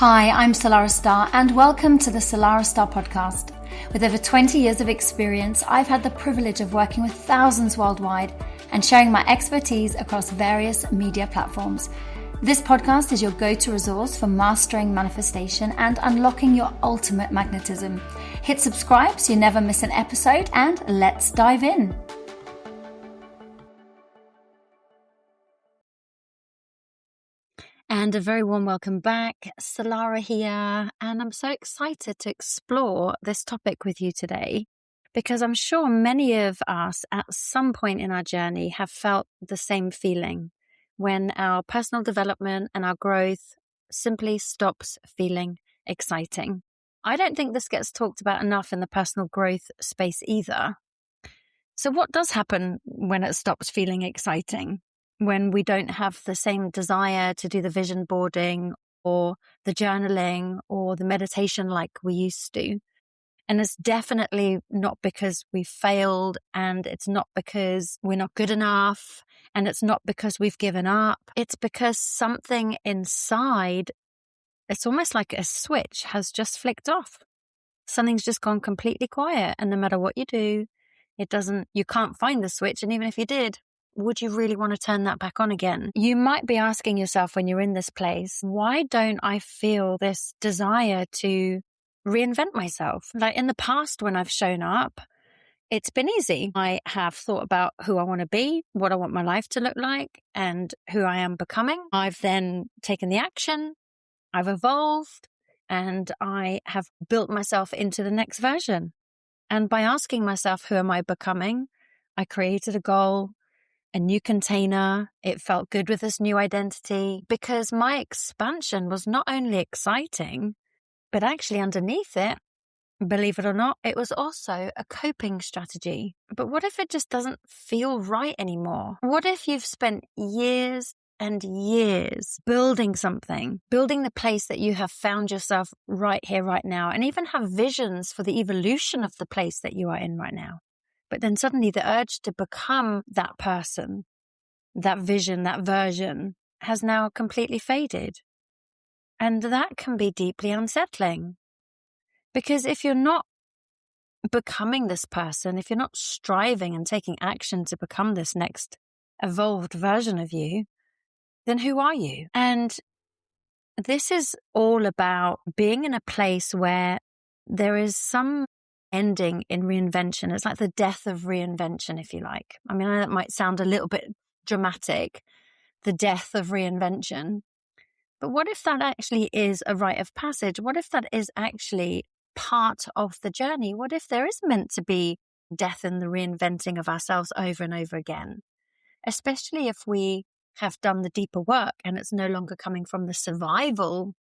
Hi, I'm Salarah Starre and welcome to the Salarah Starre podcast. With over 20 years of experience, I've had the privilege of working with thousands worldwide and sharing my expertise across various media platforms. This podcast is your go-to resource for mastering manifestation and unlocking your ultimate magnetism. Hit subscribe so you never miss an episode, and let's dive in. And a very warm welcome back. Salarah here, and I'm so excited to explore this topic with you today because I'm sure many of us at some point in our journey have felt the same feeling when our personal development and our growth simply stops feeling exciting. I don't think this gets talked about enough in the personal growth space either. So what does happen when it stops feeling exciting? When we don't have the same desire to do the vision boarding or the journaling or the meditation like we used to. And it's definitely not because we failed, and it's not because we're not good enough, and it's not because we've given up. It's because something inside, it's almost like a switch has just flicked off. Something's just gone completely quiet, and no matter what you do, you can't find the switch. And even if you did, would you really want to turn that back on again? You might be asking yourself when you're in this place, why don't I feel this desire to reinvent myself? Like in the past, when I've shown up, it's been easy. I have thought about who I want to be, what I want my life to look like, and who I am becoming. I've then taken the action, I've evolved, and I have built myself into the next version. And by asking myself, who am I becoming? I created a goal, a new container. It felt good with this new identity because my expansion was not only exciting, but actually underneath it, believe it or not, it was also a coping strategy. But what if it just doesn't feel right anymore? What if you've spent years and years building something, building the place that you have found yourself right here, right now, and even have visions for the evolution of the place that you are in right now? But then suddenly the urge to become that person, that vision, that version has now completely faded. And that can be deeply unsettling. Because if you're not becoming this person, if you're not striving and taking action to become this next evolved version of you, then who are you? And this is all about being in a place where there is some ending in reinvention. It's like the death of reinvention, if you like. I mean, I know that might sound a little bit dramatic, the death of reinvention. But what if that actually is a rite of passage? What if that is actually part of the journey? What if there is meant to be death in the reinventing of ourselves over and over again? Especially if we have done the deeper work and it's no longer coming from the survival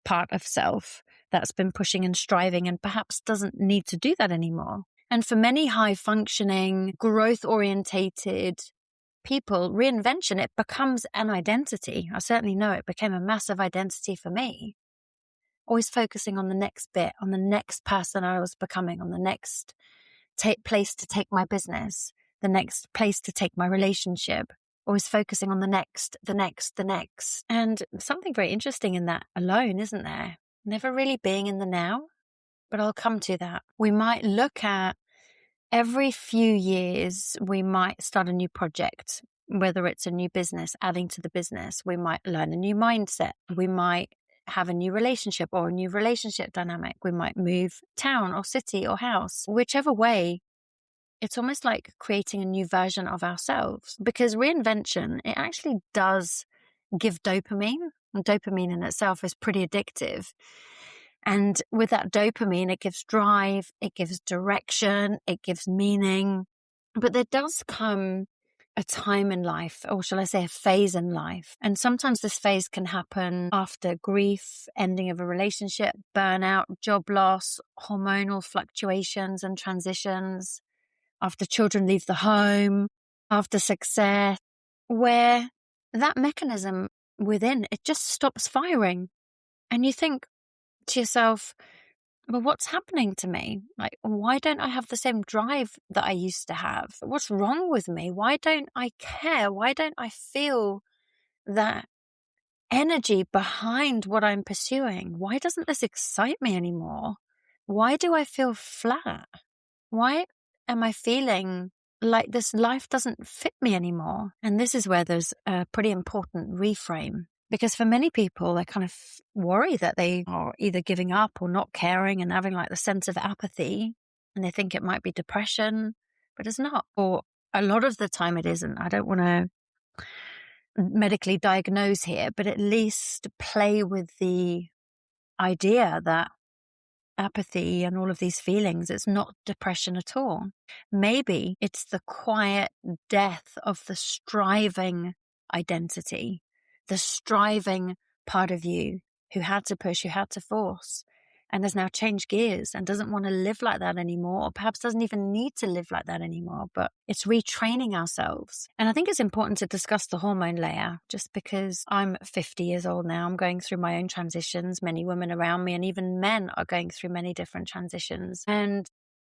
part of self that's been pushing and striving and perhaps doesn't need to do that anymore. And for many high-functioning, growth-orientated people, reinvention, it becomes an identity. I certainly know it became a massive identity for me. Always focusing on the next bit, on the next person I was becoming, on the next place to take my business, the next place to take my relationship. Always focusing on the next. And something very interesting in that alone, isn't there? Never really being in the now, but I'll come to that. We might look at every few years, we might start a new project, whether it's a new business, adding to the business. We might learn a new mindset. We might have a new relationship or a new relationship dynamic. We might move town or city or house. Whichever way, it's almost like creating a new version of ourselves, because reinvention, it actually does give dopamine. And dopamine in itself is pretty addictive. And with that dopamine, it gives drive, it gives direction, it gives meaning. But there does come a time in life, or shall I say a phase in life. And sometimes this phase can happen after grief, ending of a relationship, burnout, job loss, hormonal fluctuations and transitions, after children leave the home, after success, where that mechanism within, it just stops firing. And you think to yourself, well, what's happening to me? Like, why don't I have the same drive that I used to have? What's wrong with me? Why don't I care? Why don't I feel that energy behind what I'm pursuing? Why doesn't this excite me anymore? Why do I feel flat? Why am I feeling like this life doesn't fit me anymore? And this is where there's a pretty important reframe. Because for many people, they kind of worry that they are either giving up or not caring and having like the sense of apathy. And they think it might be depression, but it's not. Or a lot of the time it isn't. I don't want to medically diagnose here, but at least play with the idea that apathy and all of these feelings, it's not depression at all. Maybe it's the quiet death of the striving identity, the striving part of you who had to push, who had to force, and has now changed gears and doesn't want to live like that anymore, or perhaps doesn't even need to live like that anymore, but it's retraining ourselves. And I think it's important to discuss the hormone layer, just because I'm 50 years old now. I'm going through my own transitions. Many women around me and even men are going through many different transitions. And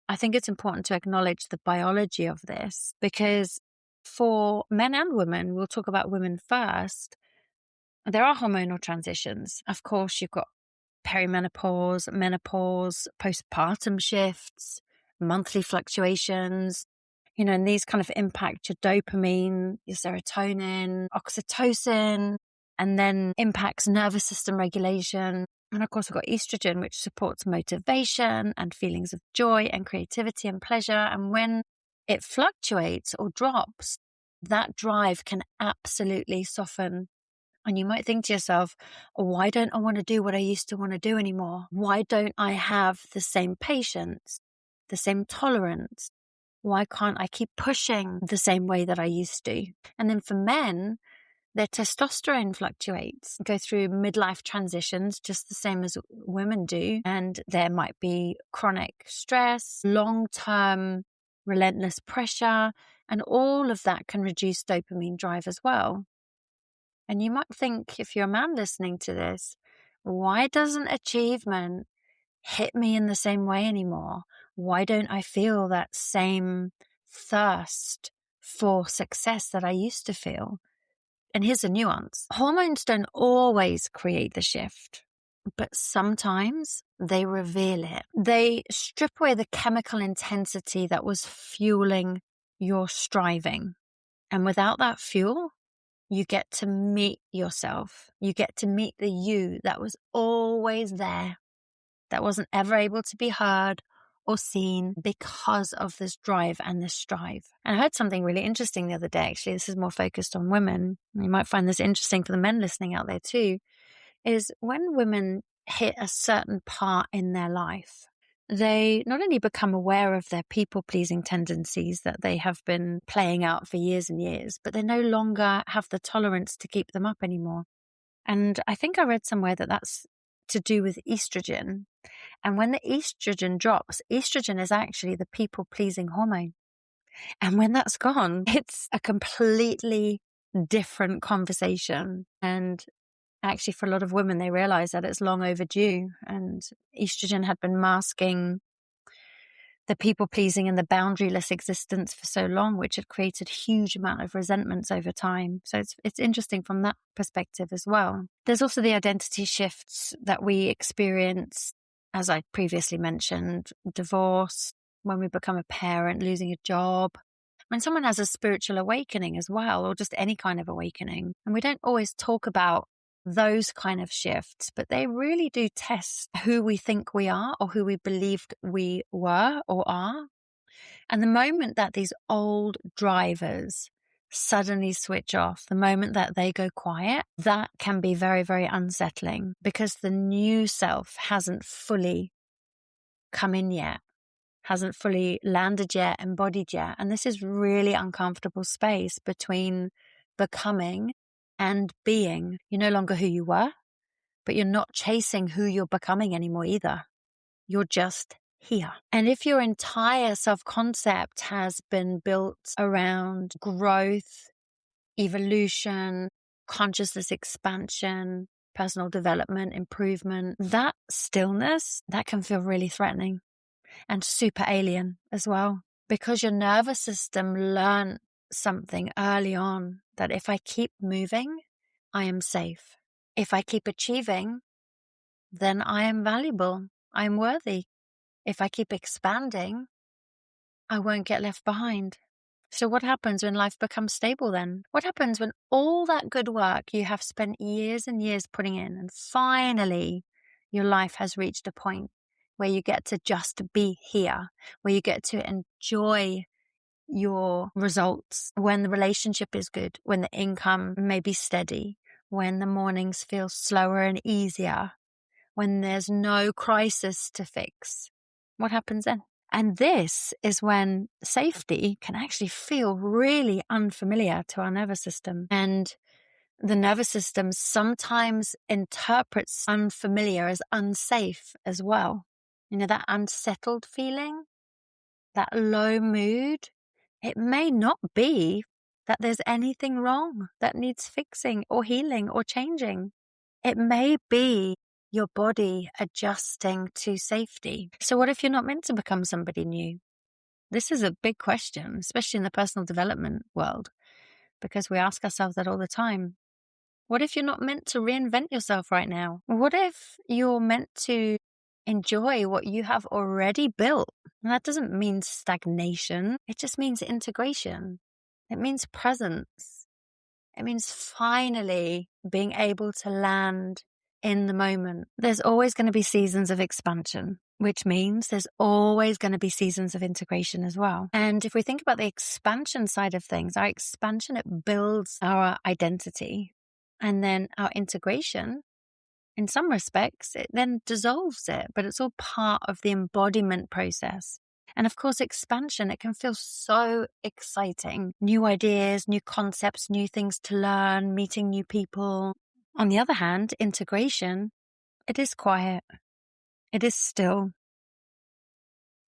I think it's important to acknowledge the biology of this, because for men and women, we'll talk about women first, there are hormonal transitions. Of course, you've got perimenopause, menopause, postpartum shifts, monthly fluctuations, and these kind of impact your dopamine, your serotonin, oxytocin, and then impacts nervous system regulation. And of course, we've got estrogen, which supports motivation and feelings of joy and creativity and pleasure. And when it fluctuates or drops, that drive can absolutely soften. And you might think to yourself, why don't I want to do what I used to want to do anymore? Why don't I have the same patience, the same tolerance? Why can't I keep pushing the same way that I used to? And then for men, their testosterone fluctuates, go through midlife transitions just the same as women do. And there might be chronic stress, long-term relentless pressure, and all of that can reduce dopamine drive as well. And you might think, if you're a man listening to this, why doesn't achievement hit me in the same way anymore? Why don't I feel that same thirst for success that I used to feel? And here's a nuance. Hormones don't always create the shift, but sometimes they reveal it. They strip away the chemical intensity that was fueling your striving. And without that fuel, you get to meet yourself. You get to meet the you that was always there, that wasn't ever able to be heard or seen because of this drive and this strive. And I heard something really interesting the other day. Actually, this is more focused on women. You might find this interesting for the men listening out there too, is when women hit a certain part in their life, they not only become aware of their people-pleasing tendencies that they have been playing out for years and years, but they no longer have the tolerance to keep them up anymore. And I think I read somewhere that that's to do with estrogen. And when the estrogen drops, estrogen is actually the people-pleasing hormone. And when that's gone, it's a completely different conversation. And actually, for a lot of women, they realize that it's long overdue, and estrogen had been masking the people-pleasing and the boundaryless existence for so long, which had created huge amount of resentments over time. So it's interesting from that perspective as well. There's also the identity shifts that we experience, as I previously mentioned, divorce, when we become a parent, losing a job, when someone has a spiritual awakening as well, or just any kind of awakening. And we don't always talk about those kind of shifts, but they really do test who we think we are or who we believed we were or are. And the moment that these old drivers suddenly switch off, the moment that they go quiet, that can be very, very unsettling, because the new self hasn't fully come in yet, hasn't fully landed yet, embodied yet. And this is really uncomfortable space between becoming and being. You're no longer who you were, but you're not chasing who you're becoming anymore either. You're just here. And if your entire self-concept has been built around growth, evolution, consciousness expansion, personal development, improvement, that stillness, that can feel really threatening and super alien as well, because your nervous system learned something early on, that if I keep moving, I am safe. If I keep achieving, then I am valuable. I'm worthy. If I keep expanding, I won't get left behind. So what happens when life becomes stable then? What happens when all that good work you have spent years and years putting in, and finally your life has reached a point where you get to just be here, where you get to enjoy your results, when the relationship is good, when the income may be steady, when the mornings feel slower and easier, when there's no crisis to fix? What happens then? And this is when safety can actually feel really unfamiliar to our nervous system. And the nervous system sometimes interprets unfamiliar as unsafe as well. You know, that unsettled feeling, that low mood. It may not be that there's anything wrong that needs fixing or healing or changing. It may be your body adjusting to safety. So what if you're not meant to become somebody new? This is a big question, especially in the personal development world, because we ask ourselves that all the time. What if you're not meant to reinvent yourself right now? What if you're meant to enjoy what you have already built? And that doesn't mean stagnation. It just means integration. It means presence. It means finally being able to land in the moment. There's always going to be seasons of expansion, which means there's always going to be seasons of integration as well. And if we think about the expansion side of things, our expansion, it builds our identity. And then our integration, in some respects, it then dissolves it, but it's all part of the embodiment process. And of course, expansion, it can feel so exciting. New ideas, new concepts, new things to learn, meeting new people. On the other hand, integration, it is quiet. It is still.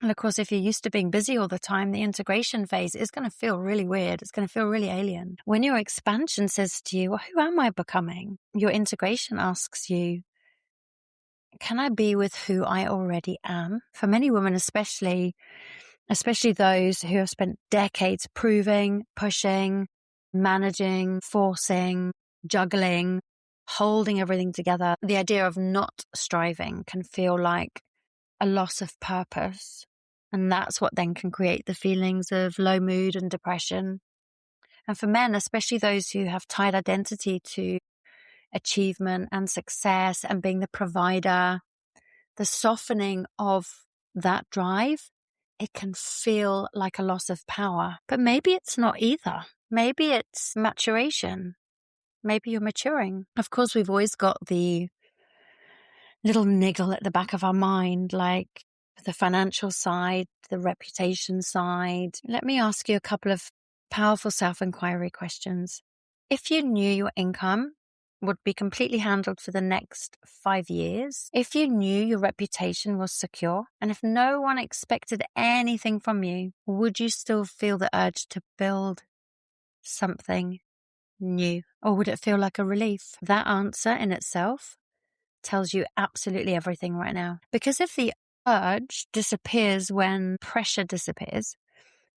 And of course, if you're used to being busy all the time, the integration phase is going to feel really weird. It's going to feel really alien. When your expansion says to you, well, who am I becoming? Your integration asks you, can I be with who I already am? For many women, especially those who have spent decades proving, pushing, managing, forcing, juggling, holding everything together, the idea of not striving can feel like a loss of purpose. And that's what then can create the feelings of low mood and depression. And for men, especially those who have tied identity to achievement and success and being the provider, the softening of that drive, it can feel like a loss of power. But maybe it's not either. Maybe it's maturation. Maybe you're maturing. Of course, we've always got the little niggle at the back of our mind, like the financial side, the reputation side. Let me ask you a couple of powerful self-inquiry questions. If you knew your income would be completely handled for the next 5 years, if you knew your reputation was secure, and if no one expected anything from you, would you still feel the urge to build something new? Or would it feel like a relief? That answer in itself tells you absolutely everything right now. Because if the urge disappears when pressure disappears,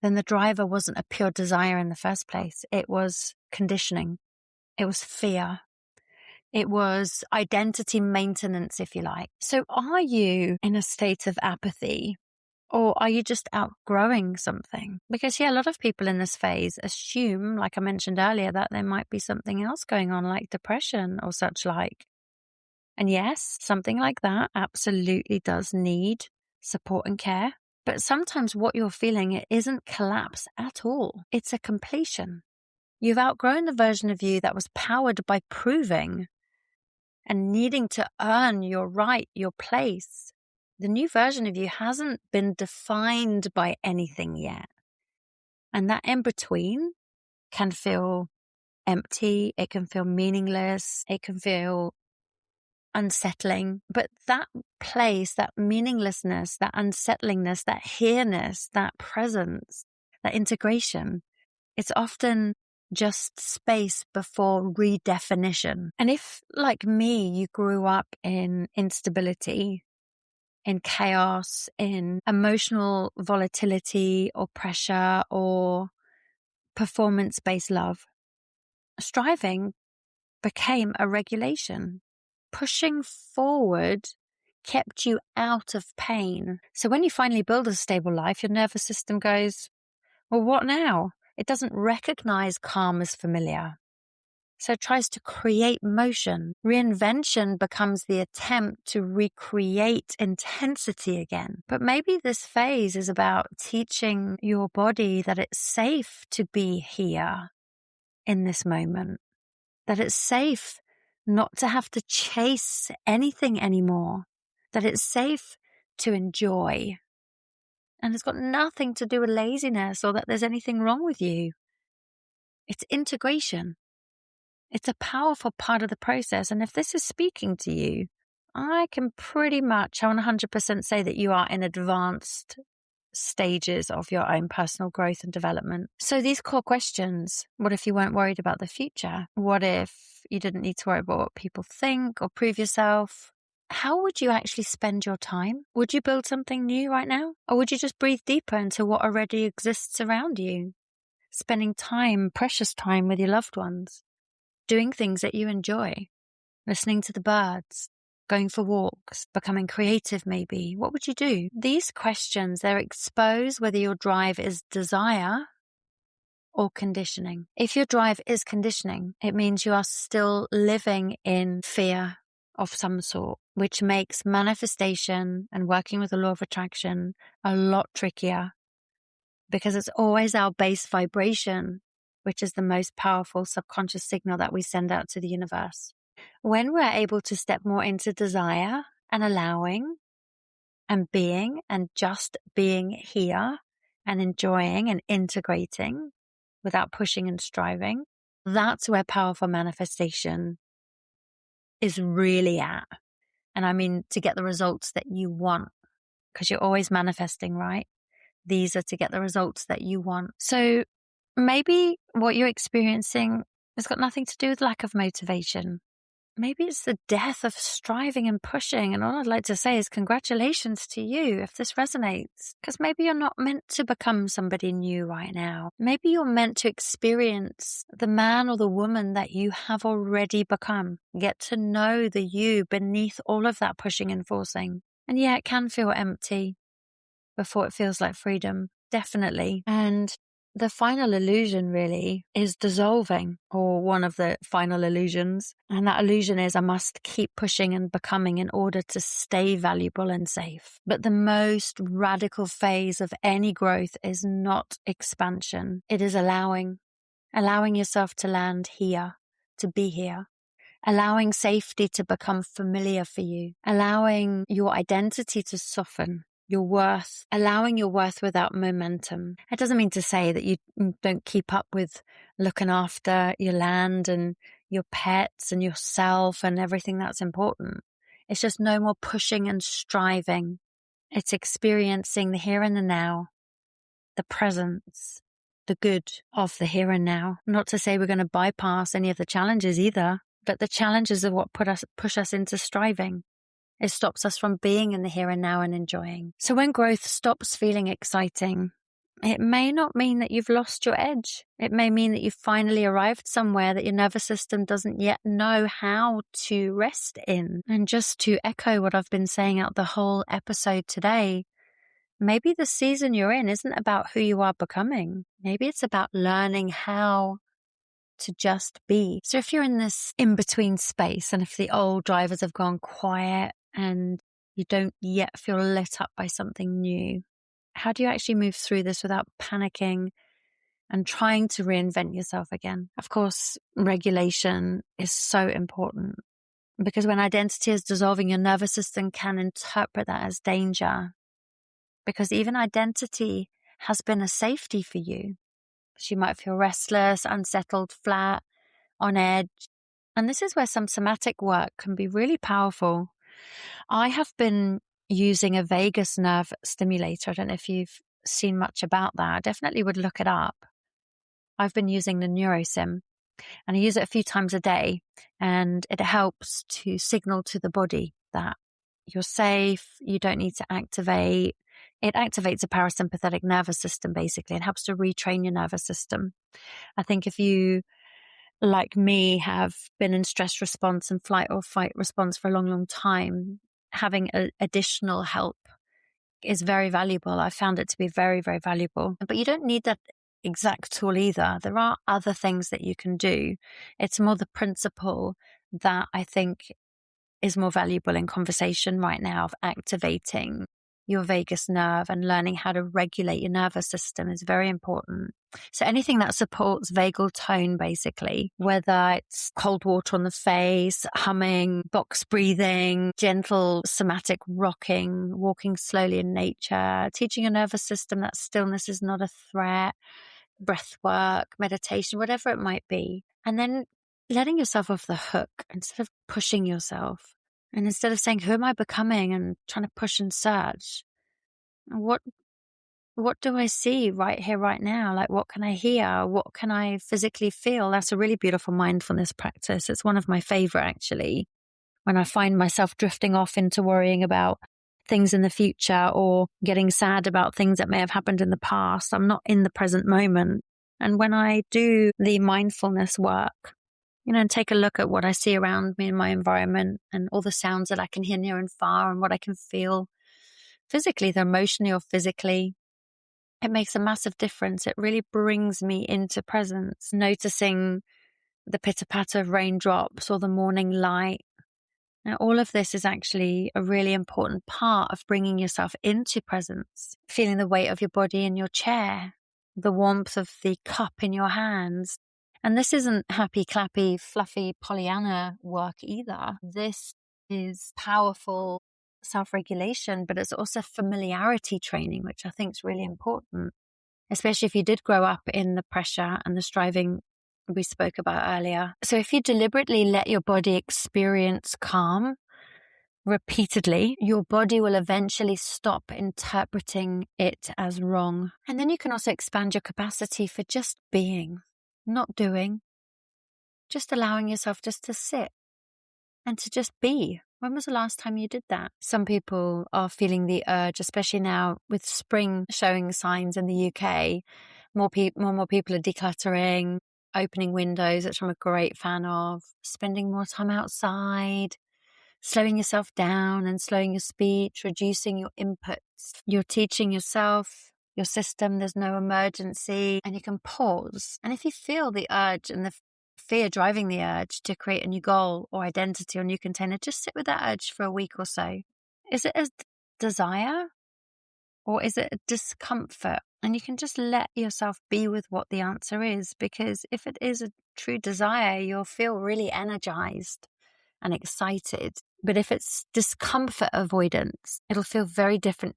then the driver wasn't a pure desire in the first place. It was conditioning. It was fear. It was identity maintenance, if you like. So are you in a state of apathy, or are you just outgrowing something? Because a lot of people in this phase assume, like I mentioned earlier, that there might be something else going on, like depression or such like. And yes, something like that absolutely does need support and care. But sometimes what you're feeling, it isn't collapse at all. It's a completion. You've outgrown the version of you that was powered by proving and needing to earn your right, your place. The new version of you hasn't been defined by anything yet. And that in between can feel empty. It can feel meaningless. It can feel unsettling. But that place, that meaninglessness, that unsettlingness, that here-ness, that presence, that integration, it's often just space before redefinition. And if, like me, you grew up in instability, in chaos, in emotional volatility or pressure or performance-based love, striving became a regulation. Pushing forward kept you out of pain. So when you finally build a stable life, your nervous system goes, well, what now? It doesn't recognize calm as familiar. So it tries to create motion. Reinvention becomes the attempt to recreate intensity again. But maybe this phase is about teaching your body that it's safe to be here in this moment, that it's safe not to have to chase anything anymore, that it's safe to enjoy. And it's got nothing to do with laziness or that there's anything wrong with you. It's integration. It's a powerful part of the process. And if this is speaking to you, I can pretty much 100% say that you are in advanced stages of your own personal growth and development. So these core questions, what if you weren't worried about the future? What if you didn't need to worry about what people think or prove yourself? How would you actually spend your time? Would you build something new right now? Or would you just breathe deeper into what already exists around you? Spending time, precious time with your loved ones, doing things that you enjoy, listening to the birds, going for walks, becoming creative maybe. What would you do? These questions, they're expose whether your drive is desire or conditioning. If your drive is conditioning, it means you are still living in fear of some sort, which makes manifestation and working with the law of attraction a lot trickier because it's always our base vibration, which is the most powerful subconscious signal that we send out to the universe. When we're able to step more into desire and allowing and being and just being here and enjoying and integrating without pushing and striving, that's where powerful manifestation is really at. And I mean, to get the results that you want, because you're always manifesting, right? These are to get the results that you want. So maybe what you're experiencing has got nothing to do with lack of motivation. Maybe it's the death of striving and pushing. And all I'd like to say is congratulations to you if this resonates. Because maybe you're not meant to become somebody new right now. Maybe you're meant to experience the man or the woman that you have already become. Get to know the you beneath all of that pushing and forcing. And yeah, it can feel empty before it feels like freedom. Definitely. And the final illusion really is dissolving, or one of the final illusions. And that illusion is I must keep pushing and becoming in order to stay valuable and safe. But the most radical phase of any growth is not expansion. It is allowing yourself to land here, to be here. Allowing safety to become familiar for you. Allowing your identity to soften. Your worth, allowing your worth without momentum. It doesn't mean to say that you don't keep up with looking after your land and your pets and yourself and everything that's important. It's just no more pushing and striving. It's experiencing the here and the now, the presence, the good of the here and now. Not to say we're going to bypass any of the challenges either, but the challenges are what push us into striving. It stops us from being in the here and now and enjoying. So when growth stops feeling exciting, it may not mean that you've lost your edge. It may mean that you've finally arrived somewhere that your nervous system doesn't yet know how to rest in. And just to echo what I've been saying out the whole episode today, maybe the season you're in isn't about who you are becoming. Maybe it's about learning how to just be. So if you're in this in-between space, and if the old drivers have gone quiet and you don't yet feel lit up by something new, how do you actually move through this without panicking and trying to reinvent yourself again? Of course, regulation is so important because when identity is dissolving, your nervous system can interpret that as danger, because even identity has been a safety for you. So you might feel restless, unsettled, flat, on edge. And this is where some somatic work can be really powerful. I have been using a vagus nerve stimulator. I don't know if you've seen much about that. I definitely would look it up. I've been using the NeuroSim, and I use it a few times a day, and it helps to signal to the body that you're safe, you don't need to activate. It activates a parasympathetic nervous system, basically. It helps to retrain your nervous system. I think if you like me, have been in stress response and flight or fight response for a long, long time, having additional help is very valuable. I found it to be very, very valuable. But you don't need that exact tool either. There are other things that you can do. It's more the principle that I think is more valuable in conversation right now, of activating your vagus nerve and learning how to regulate your nervous system is very important. So anything that supports vagal tone, basically, whether it's cold water on the face, humming, box breathing, gentle somatic rocking, walking slowly in nature, teaching your nervous system that stillness is not a threat, breath work, meditation, whatever it might be. And then letting yourself off the hook instead of pushing yourself. And instead of saying, who am I becoming, and trying to push and search, what do I see right here, right now? Like, what can I hear? What can I physically feel? That's a really beautiful mindfulness practice. It's one of my favorite, actually, when I find myself drifting off into worrying about things in the future or getting sad about things that may have happened in the past. I'm not in the present moment. And when I do the mindfulness work, and take a look at what I see around me in my environment and all the sounds that I can hear near and far and what I can feel physically, either emotionally or physically, it makes a massive difference. It really brings me into presence, noticing the pitter-patter of raindrops or the morning light. Now, all of this is actually a really important part of bringing yourself into presence, feeling the weight of your body in your chair, the warmth of the cup in your hands. And this isn't happy, clappy, fluffy Pollyanna work either. This is powerful self-regulation, but it's also familiarity training, which I think is really important, especially if you did grow up in the pressure and the striving we spoke about earlier. So if you deliberately let your body experience calm repeatedly, your body will eventually stop interpreting it as wrong. And then you can also expand your capacity for just being, not doing, just allowing yourself just to sit and to just be. When was the last time you did that? Some people are feeling the urge, especially now with spring showing signs in the UK. More and more people are decluttering, opening windows, which I'm a great fan of, spending more time outside, slowing yourself down and slowing your speech, reducing your inputs. You're teaching yourself, your system, there's no emergency, and you can pause. And if you feel the urge and the fear driving the urge to create a new goal or identity or new container, just sit with that urge for a week or so. Is it a desire or is it a discomfort? And you can just let yourself be with what the answer is, because if it is a true desire, you'll feel really energized and excited. But if it's discomfort avoidance, it'll feel very different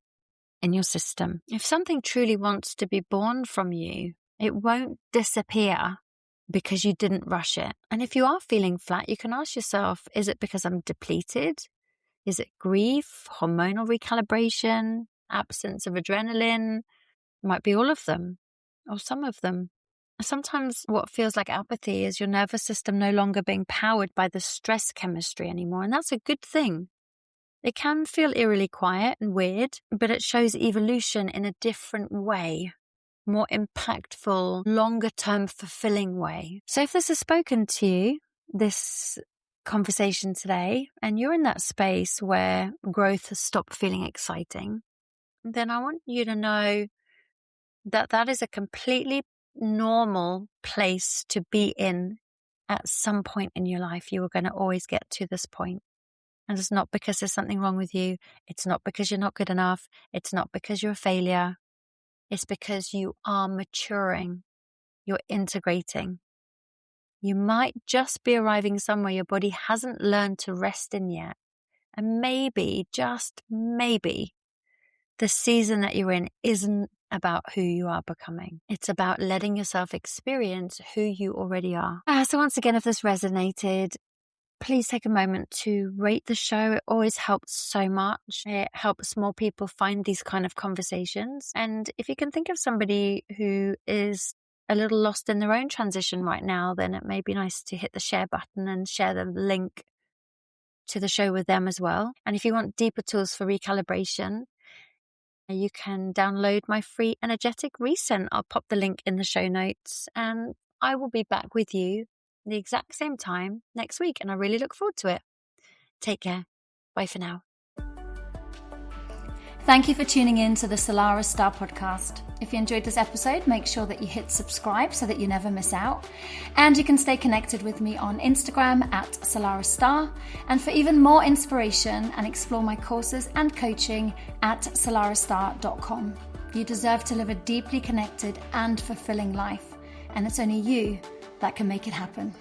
in your system. If something truly wants to be born from you, it won't disappear because you didn't rush it. And if you are feeling flat, you can ask yourself, is it because I'm depleted? Is it grief, hormonal recalibration, absence of adrenaline? It might be all of them or some of them. Sometimes what feels like apathy is your nervous system no longer being powered by the stress chemistry anymore. And that's a good thing. It can feel eerily quiet and weird, but it shows evolution in a different way, more impactful, longer term fulfilling way. So if this has spoken to you, this conversation today, and you're in that space where growth has stopped feeling exciting, then I want you to know that that is a completely normal place to be in at some point in your life. You are going to always get to this point. And it's not because there's something wrong with you. It's not because you're not good enough. It's not because you're a failure. It's because you are maturing. You're integrating. You might just be arriving somewhere your body hasn't learned to rest in yet. And maybe, just maybe, the season that you're in isn't about who you are becoming. It's about letting yourself experience who you already are. So once again, if this resonated, please take a moment to rate the show. It always helps so much. It helps more people find these kind of conversations. And if you can think of somebody who is a little lost in their own transition right now, then it may be nice to hit the share button and share the link to the show with them as well. And if you want deeper tools for recalibration, you can download my free energetic recent. I'll pop the link in the show notes, and I will be back with you the exact same time next week, and I really look forward to it. Take care. Bye for now. Thank you for tuning in to the Salarah Starre podcast. If you enjoyed this episode, make sure that you hit subscribe so that you never miss out. And you can stay connected with me on Instagram at Salarah Starre. And for even more inspiration and explore my courses and coaching at salarahstarre.com. You deserve to live a deeply connected and fulfilling life. And it's only you that can make it happen.